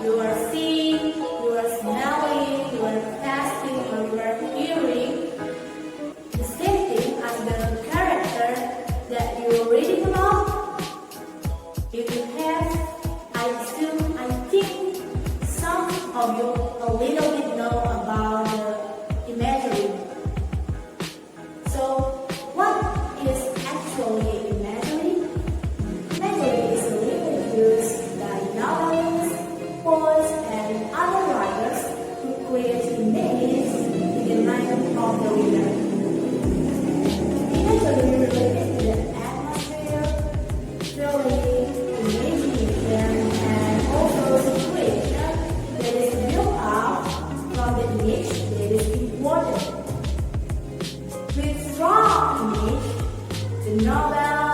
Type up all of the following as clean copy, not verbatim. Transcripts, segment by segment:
you are seeing, you are smelling, you are tasting, or you are hearing. The same thing as the character that you are reading about. If you have, I think some of you a little bit know about the imagery. So, what is actually imagery? Imagery is a language used by novelists, poets, and other writers to create images in the mind of the reader. Imagery related to the atmosphere, feeling, imagination, and also situation that is built up from the image that is important. With strong image, the novel,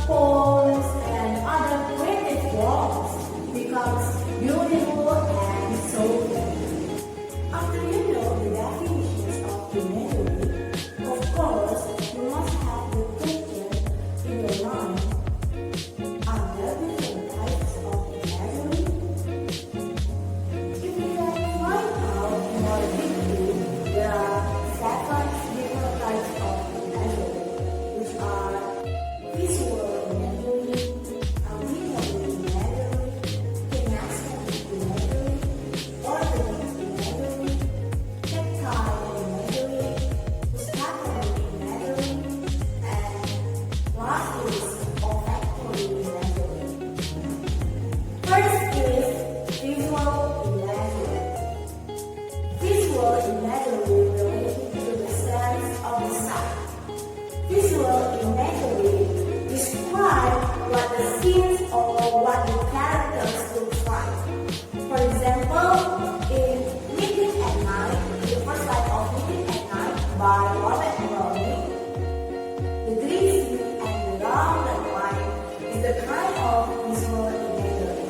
poems, and other creative works becomes beautiful and soulful. After you know the definitions of imagery, of course, you must have the picture in your mind. Are there different types of imagery? If you can find out more deeply, there are 7 different types of imagery, which are visual imagery, auditory imagery, kinesthetic imagery, organic imagery, tactile imagery, gustatory imagery, and last is olfactory imagery. First is visual imagery. Visual imagery related to the sense of the sight. Visual imagery describe what the scenes or what the characters look like. For example, in Meeting at Night, the first type of Meeting at Night by Robert Browning, the greasy and the rounded line is the kind of visual imagery.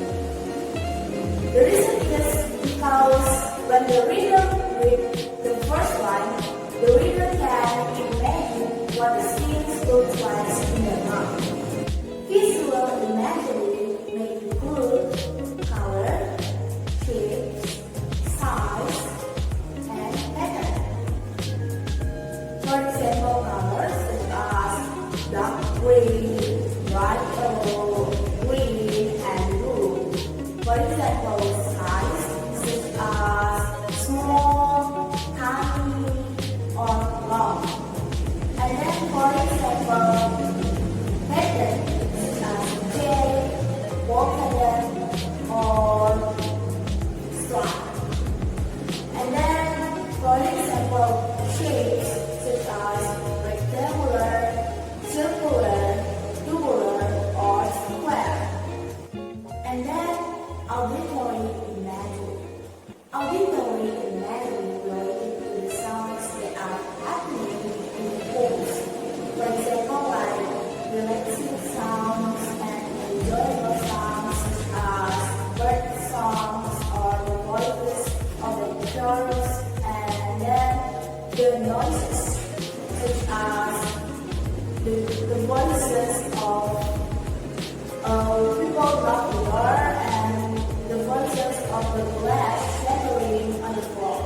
The reason is because when the reader reads the first line, the reader can imagine what the scenes look like in their mind. Visual imagery may include color, shape, size, and pattern. For example, colors such as dark green, bright yellow, green, and blue. For example, size such as small, tiny, or long. And then, for example, pattern such as J, ball pattern, or stripe. And then, for example, shapes such as rectangular, circular, tubular, or square. And then, auditory imagery. Auditory imagery related to the sounds that are happening in the homes. For example, like relaxing sounds and enjoyable sounds such as bird songs or the voices of the actors, and then the noises such as the voices of people knocking the door and the voices of the glass shattering on the floor.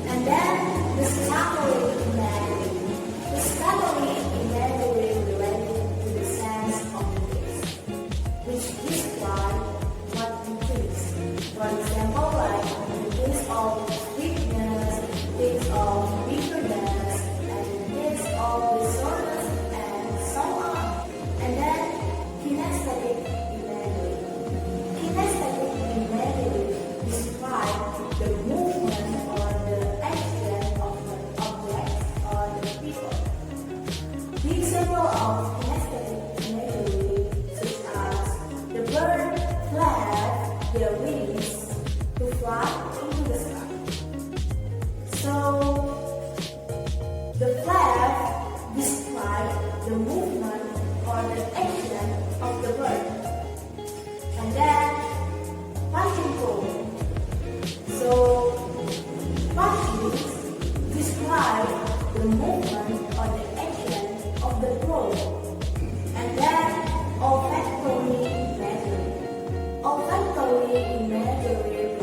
And then the scattering imagery. The scattering imagery related to the sense of the taste, which describe what we taste. For example, like the taste of sweetness, taste of bitterness, and the taste of the sourness, and so on. And then kinesthetic imagery. Kinesthetic imagery describes the movement or the action of the object or the people. The example of kinesthetic imagery such as the bird flaps their wings to fly into the sky. So the flap describes the movement or the action of the bird. And then punching code. So punching describe the movement or the action of the crow. And then olfactory imagery. Olfactory imagery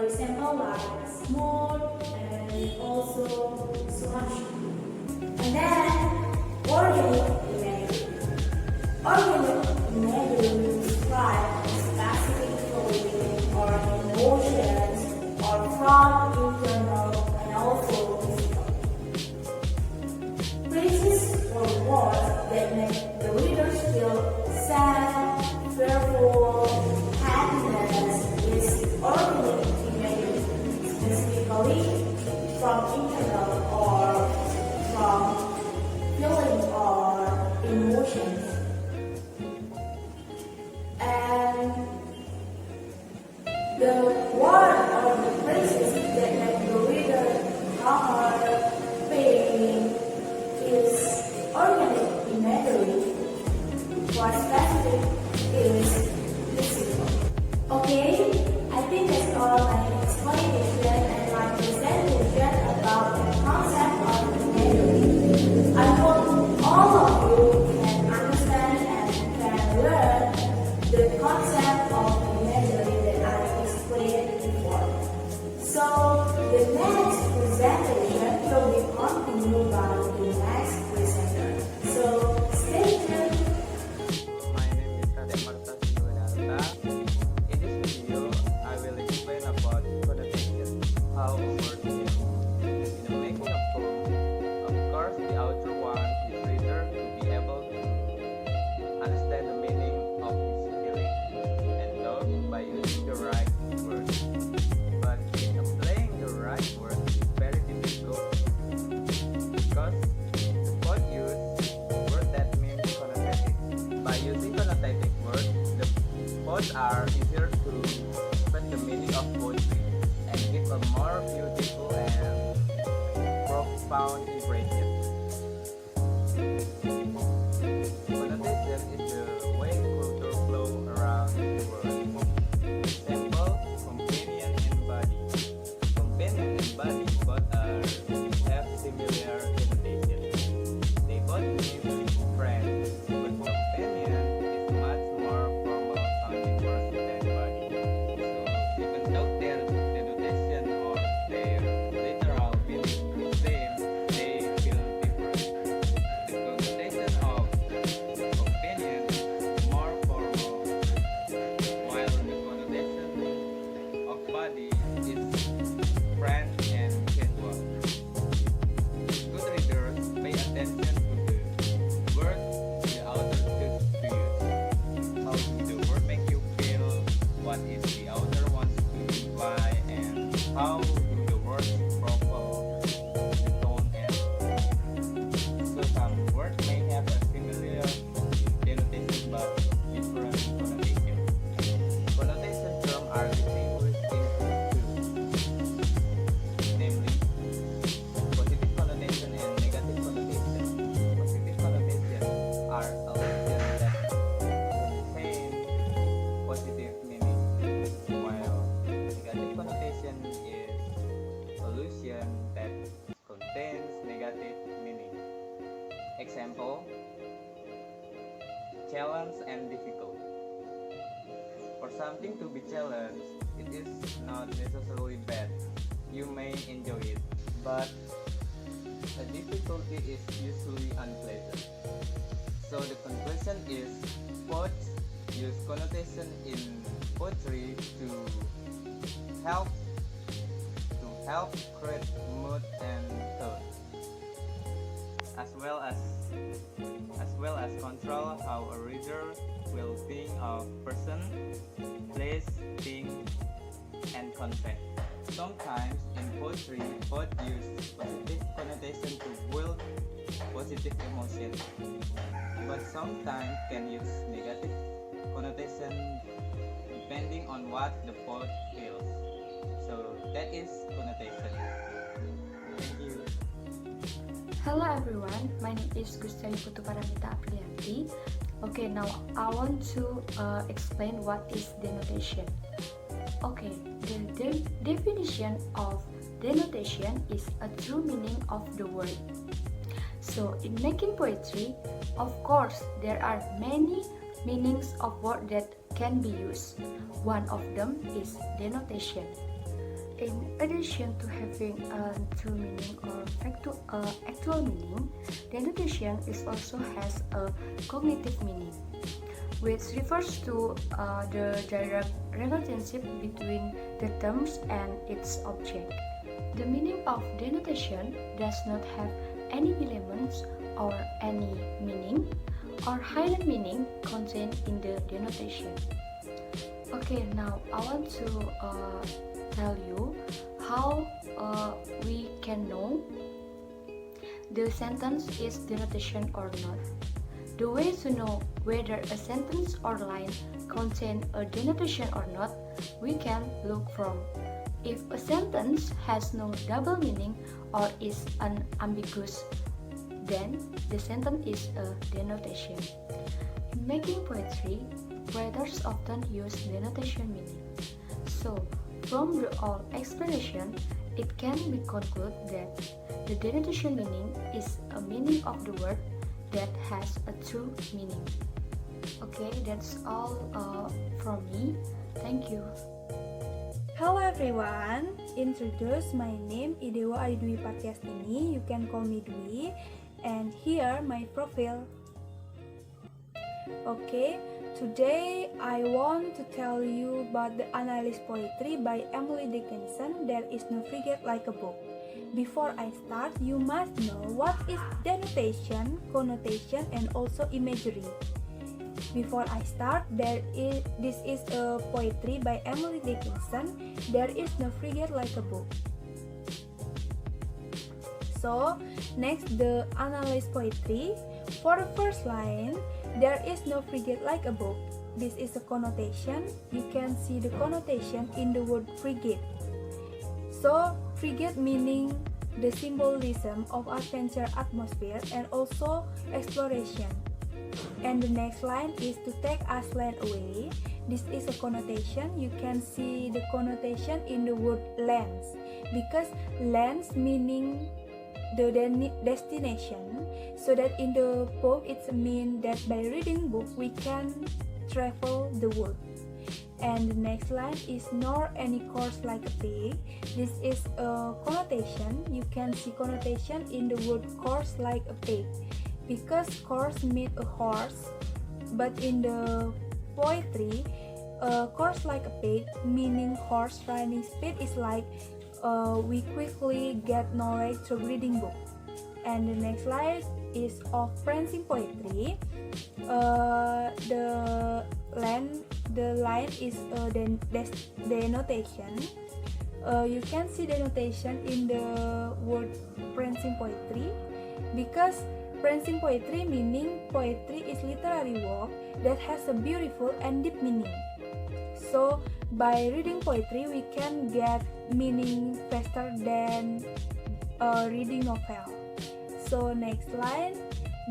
For example, like smooth and also smash. And then organic imagery. Organic imagery describes specific feelings or emotions or from internal and also physical. Phrases or words that make the readers feel sad, fearful, happiness is organic imagery, specifically from internal or from feeling or emotions. And the word or the phrases that make the reader hammer, pain is organic imagery. For specific is physical. Okay, I think that's all my explanation and my presentation about the concept of imagery. I hope all of you can understand and can learn the concept of imagery that I explained before. So the next presentation will be continued by the next presenter. So stay tuned. My name is Kadek Wedarta. In this video, I will explain about connotation, how a word is in the making of poem. Of course, the author wants his reader to be able to understand the meaning of his feeling and thought by using the right words. But in applying the right words is very difficult because the poet uses words that mean connotative. By using connotative words, the poets are easier to express the meaning of poetry and give a more beautiful and profound impression. Connotation is the way culture flows around the world. Example, companion and body. Companion and body both have similar connotation. They both mean friend, but companion is much more formal sounding word than body. So even though their connotation or their literal meaning is the same, they feel different. The connotation of companion is more formal, while the connotation of body is friend and casual. Good readers pay attention to the word the author chooses to use. How do the word make you feel? What is the author wants to imply? And how do the words propel the tone and meaning? So some words may have a similar denotation but different connotation. Connotation terms are distinguished into two, namely positive connotation and negative connotation. Positive connotation are allusions that contain positive meaning, while negative connotation is allusion that contains negative meaning. Example: challenge and difficult. For something to be challenged, it is not necessarily bad. You may enjoy it, but a difficulty is usually unpleasant. So the conclusion is, poets use connotation in poetry to help create mood and tone, as well as control how a reader will think of person, place, thing, and content. Sometimes in poetry, poets use positive connotation to build positive emotion, but sometimes can use negative connotation depending on what the poet feels. So that is connotation. Thank you. Hello everyone, my name is Gusti Putu Paramita Apriliyanti. Okay, now I want to explain what is denotation. Okay, the definition of denotation is a true meaning of the word. So in making poetry, of course, there are many meanings of word that can be used. One of them is denotation. In addition to having a true meaning or actual meaning, denotation is also has a cognitive meaning, which refers to the direct relationship between the terms and its object. The meaning of denotation does not have any elements or any meaning or hidden meaning contained in the denotation. Okay, now I want to tell you how we can know the sentence is denotation or not. The way to know whether a sentence or line contain a denotation or not, we can look from if a sentence has no double meaning or is unambiguous, then the sentence is a denotation. In making poetry, writers often use denotation meaning. So, from the all explanation, it can be concluded that the denotation meaning is a meaning of the word that has a true meaning. Okay, that's all from me. Thank you. Hello everyone, introduce my name is Dewa Ayu Dwi Partyastini, you can call me Dwi, and here my profile. Okay, today I want to tell you about the analysis poetry by Emily Dickinson, There is no frigate like a book. Before I start, you must know what is denotation, connotation, and also imagery. Before I start, this is a poetry by Emily Dickinson, There is no frigate like a book. So, next the analyze poetry. For the first line, there is no frigate like a book. This is a connotation. You can see the connotation in the word frigate. So, frigate meaning the symbolism of adventure atmosphere and also exploration. And the next line is to take us land away. This is a connotation. You can see the connotation in the word lands, because lands meaning the destination, so that in the book it means that by reading book we can travel the world. And the next line is nor any course like a pig. This is a connotation. You can see connotation in the word course like a pig, because course means a horse, but in the poetry, course like a pig meaning horse riding speed is like we quickly get knowledge through reading book. And the next line is of prancing poetry. The line is denotation. You can see denotation in the word prancing poetry, because prancing poetry meaning poetry is literary work that has a beautiful and deep meaning. So by reading poetry we can get meaning faster than reading novel. So next line,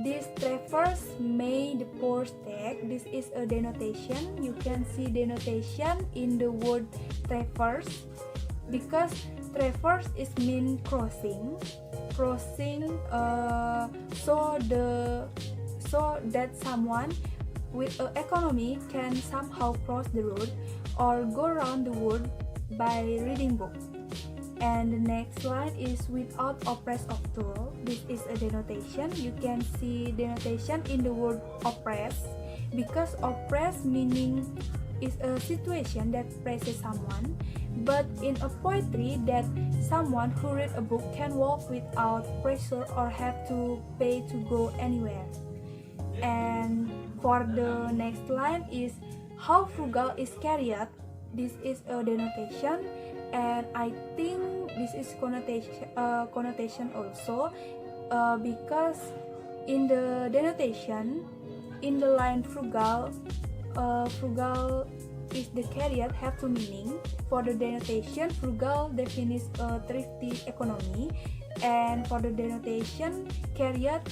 this traverse made the poor stake. This is a denotation. You can see denotation in the word traverse, because traverse is mean crossing. So that someone with an economy can somehow cross the road or go around the world by reading book. And the next line is without oppress of tool. This is a denotation. You can see denotation in the word oppress, because oppress meaning is a situation that presses someone, but in a poetry that someone who read a book can walk without pressure or have to pay to go anywhere. And for the next line is how frugal is carried. This is a denotation, and I think this is connotation also, because in the denotation in the line frugal is the carried have two meaning. For the denotation, frugal defines a thrifty economy, and for the denotation, carried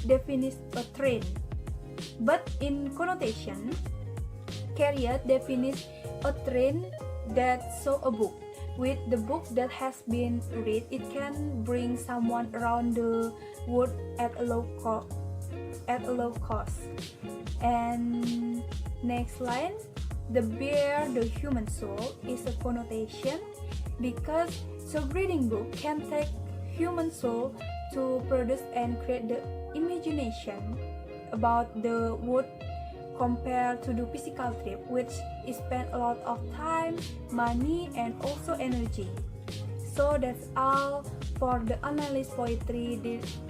defines a train. But in connotation, carried defines a train that saw a book. With the book that has been read, it can bring someone around the world at a low cost. And next line, the bear, the human soul, is a connotation. because reading book can take human soul to produce and create the imagination about the world compared to the physical trip, which is spend a lot of time, money, and also energy. So that's all for the analysis poetry.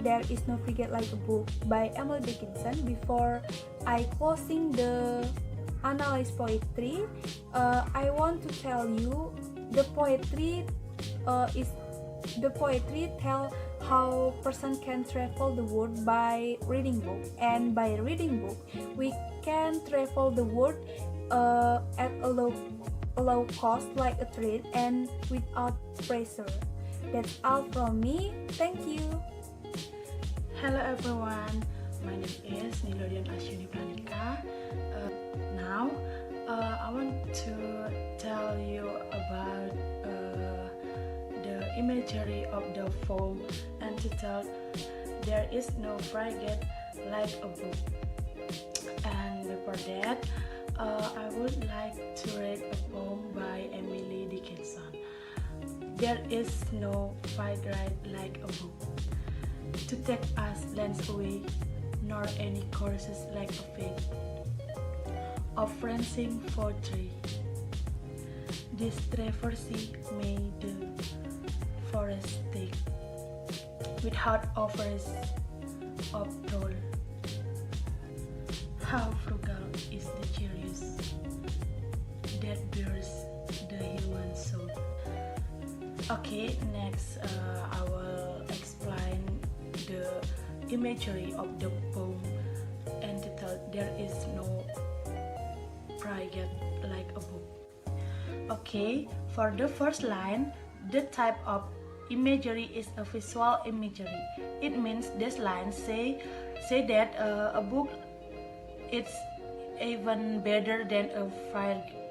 There is no forget like a book by Emily Dickinson. Before I closing the analysis poetry, I want to tell you the poetry tell how person can travel the world by reading book, and by reading book we can travel the world at a low cost like a trade and without pressure. That's all from me. Thank you. Hello everyone, my name is Luh Dian AsyuniPranika. Now I want to tell you about the imagery of the poem entitled There is no frigate like a book. And before that, I would like to read a poem by Emily Dickinson. There is no frigate like a book to take us lands away, nor any courses like a fate of prancing poetry. This traversy made the forest take without offers of toll. How frugal is the chariot that bears the human soul. Okay, next I will explain the imagery of the poem entitled There is no frigate like a book. Okay, for the first line, the type of imagery is a visual imagery. It means this line say that a book is even better than a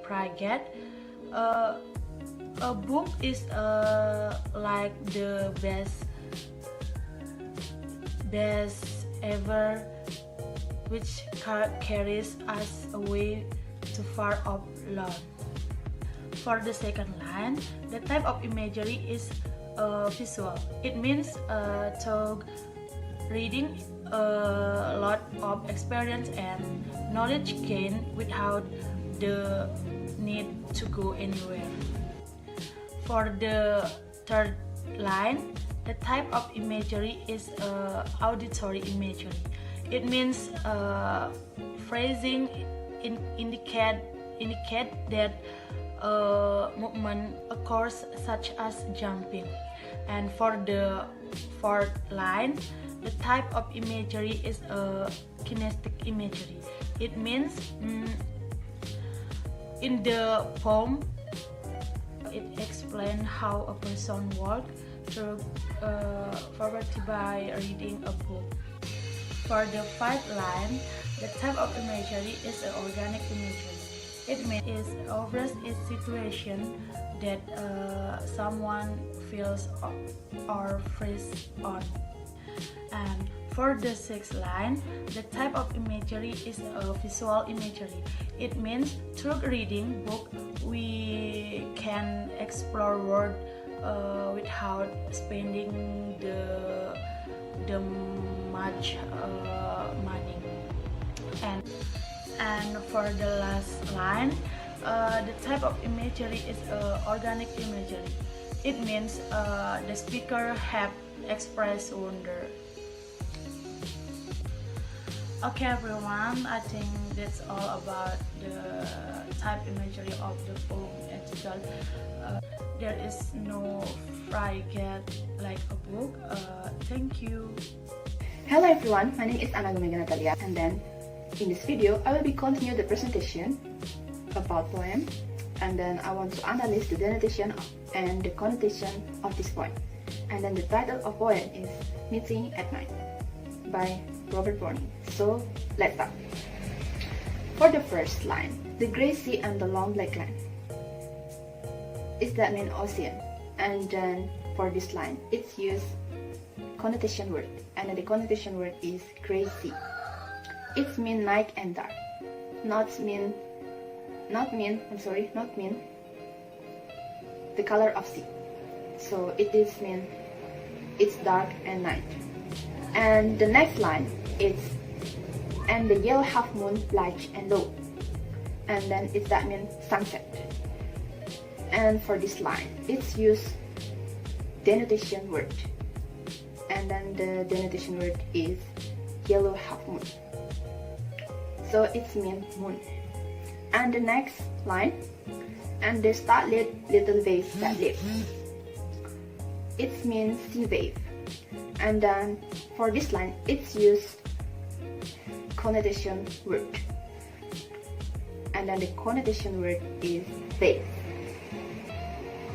frigate. A book is like the best ever, which carries us away to far off land. For the second line, the type of imagery is visual. It means through reading a lot of experience and knowledge gained without the need to go anywhere. For the third line, the type of imagery is auditory imagery. It means phrasing indicate that movement occurs, such as jumping. And for the fourth line, the type of imagery is kinesthetic imagery. It means in the poem it explains how a person walks through poverty by reading a book. For the fifth line, the type of imagery is an organic imagery. It means offers a situation that someone feels or frees on. And for the sixth line, the type of imagery is a visual imagery. It means through reading book we can explore world without spending the much money. And for the last line, the type of imagery is organic imagery. It means the speaker have expressed wonder. Okay everyone, I think that's all about the type imagery of the poem entitled There is no frigate like a book. Thank you. Hello everyone, my name is Agung and Natalia, and then in this video I will be continue the presentation about poem, and then I want to analyze the denotation and the connotation of this poem. And then the title of poem is Meeting at Night by Robert Browning. So let's start. For the first line, the gray sea and the long black line, is that mean ocean? And then for this line, it's used connotation word, and then the connotation word is gray sea. It mean night and dark, not mean the color of sea. So it is mean it's dark and night. And the next line is and the yellow half moon large and low. And then it's that means sunset. And for this line, it's use denotation word. And then the denotation word is yellow half moon. So it's mean moon. And the next line, and the starlit little waves that live. It means sea wave. And then for this line, it's used connotation word. And then the connotation word is wave.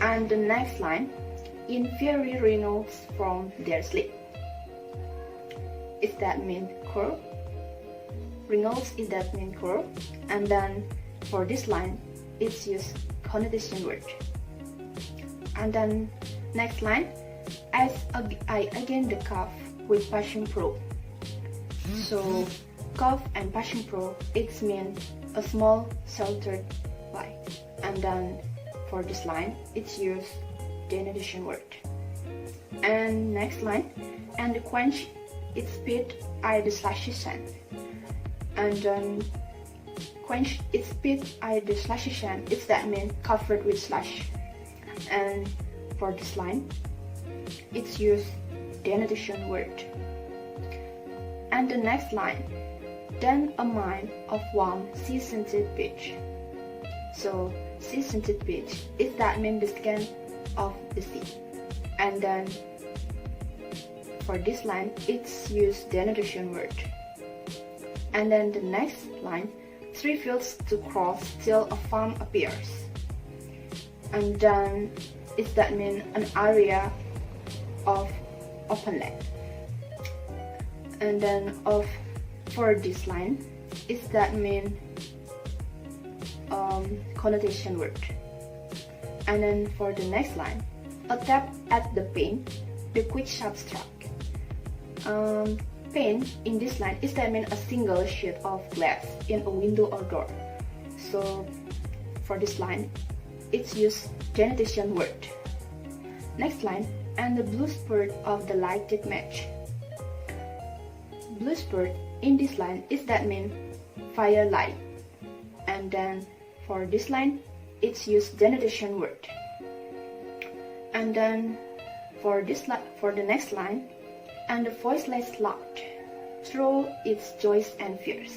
And the next line, in fairy Reynolds from their sleep. Is that mean curl? Reynolds is that mean curl. And then for this line, it's used connotation word. And then next line, as I again the calf with passion pro. So calf and passion pro, it's mean a small sheltered light. And then for this line, it's used denotation word. And next line, and the quench, it's spit I the slashy sand. And then quench, it's spit I the slashy sand. It's that mean covered with slush. And for this line, it's used denotation word. And the next line, then a mine of warm sea-scented beach. So sea-scented beach is that mean the skin of the sea. And then for this line, it's used denotation word. And then the next line, 3 fields to cross till a farm appears. And then it's that mean an area of open land. And then for this line, it's that mean connotation word. And then for the next line, a tap at the pane, the quick sharp struck. Pane in this line is that mean a single sheet of glass in a window or door. So for this line, it's used denotation word. Next line, and the blue spurt of the lighted match. Blue spurt in this line is that mean firelight. And then for this line, it's used denotation word. And then for the next line, and the voiceless laughed through its joys and fears.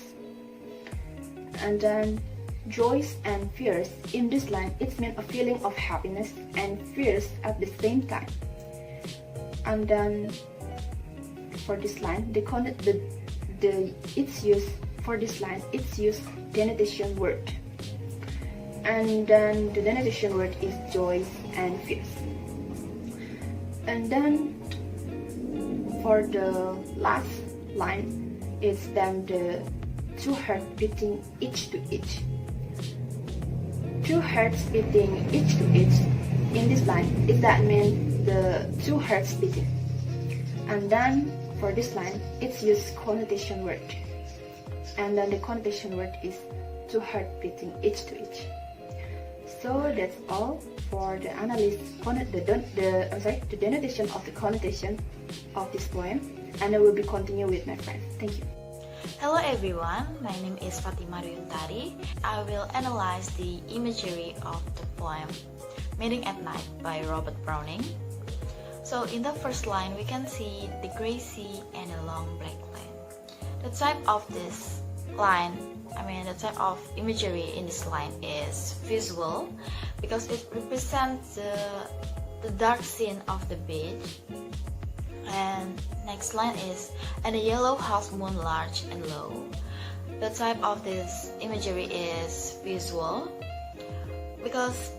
And then joys and fears in this line, it means a feeling of happiness and fears at the same time. And then for this line, it's used for this line, it's used denotation word. And then the denotation word is joys and fears. And then for the last line, it's then the 2 hearts beating each to each. 2 hearts beating each to each in this line, is that means the 2 hearts beating. And then for this line, it's used connotation word. And then the connotation word is 2 hearts beating each to each. So that's all for the the denotation of the connotation of this poem, and I will be continue with my friends. Thank you. Hello everyone, my name is Fatimah Dwi Untari. I will analyze the imagery of the poem Meeting at Night by Robert Browning. So in the first line, we can see the gray sea and a long black land. The type of this line, the type of imagery in this line is visual because it represents the dark scene of the beach. And next line is, and a yellow half moon large and low. The type of this imagery is visual because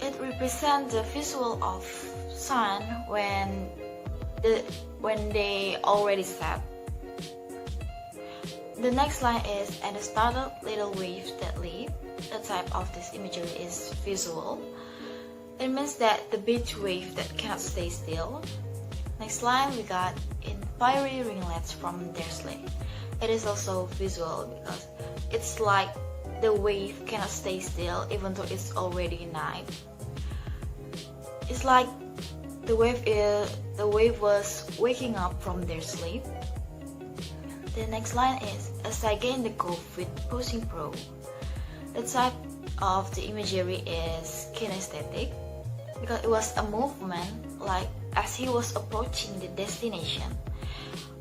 it represents the visual of sun when they already set. The next line is, and the startled little waves that leap. The type of this imagery is visual. It means that the beach wave that cannot stay still. Next line, we got in fiery ringlets from their sleep. It is also visual because it's like the wave cannot stay still even though it's already night. It's like the wave was waking up from their sleep. The next line is, as I gain the cove with pushing pro. The type of the imagery is kinesthetic because it was a movement like as he was approaching the destination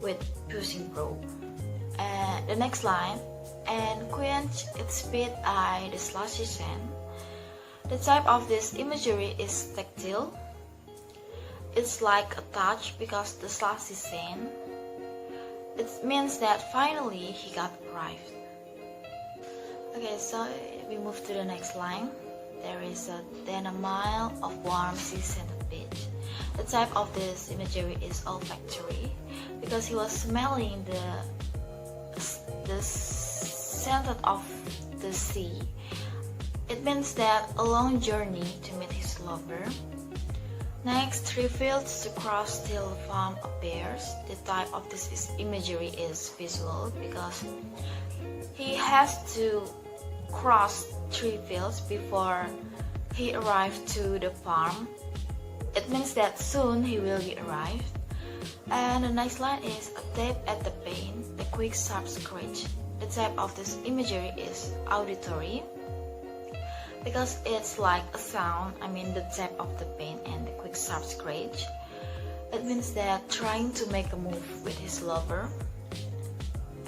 with pushing pro. And the next line, and quench its speed I the slushy sand. The type of this imagery is tactile. It's like a touch because the slushy sand. It means that finally he got arrived. Okay, so we move to the next line. There is then a mile of warm sea-scented beach. The type of this imagery is olfactory because he was smelling the scent of the sea. It means that a long journey to meet his lover. Next, 3 fields to cross till farm appears. The type of this imagery is visual because he has to cross 3 fields before he arrived to the farm. It means that soon he will be arrived. And the next line is a tape at the pane, the quick sharp scratch. The type of this imagery is auditory because it's like a sound, the tap of the pen and the quick sharp scratch. It means that trying to make a move with his lover.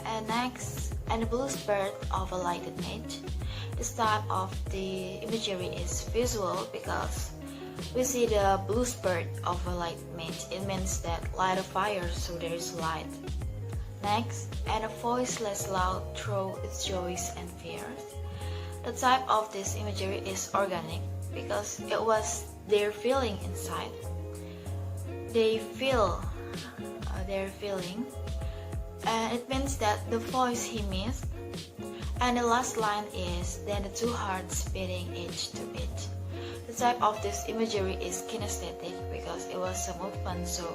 And next, and the blue spurt of a lighted match. This type of the imagery is visual because we see the blue spurt of a light match. It means that light a fire so there is light. Next, and a voice less loud through its joys and fears. The type of this imagery is organic because it was their feeling inside. They feel their feeling, and it means that the voice he missed. And the last line is then the 2 hearts beating each to each. The type of this imagery is kinesthetic because it was a movement, so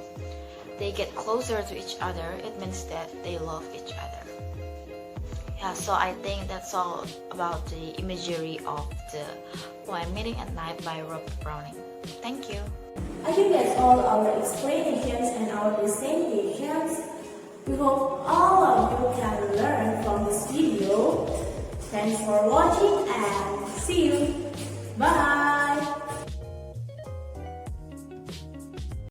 they get closer to each other. It means that they love each other. Yeah, so I think that's all about the imagery of the poem Meeting at Night by Robert Browning. Thank you. I think that's all our explanations and our presentations. We hope all of you can learn from this video. Thanks for watching and see you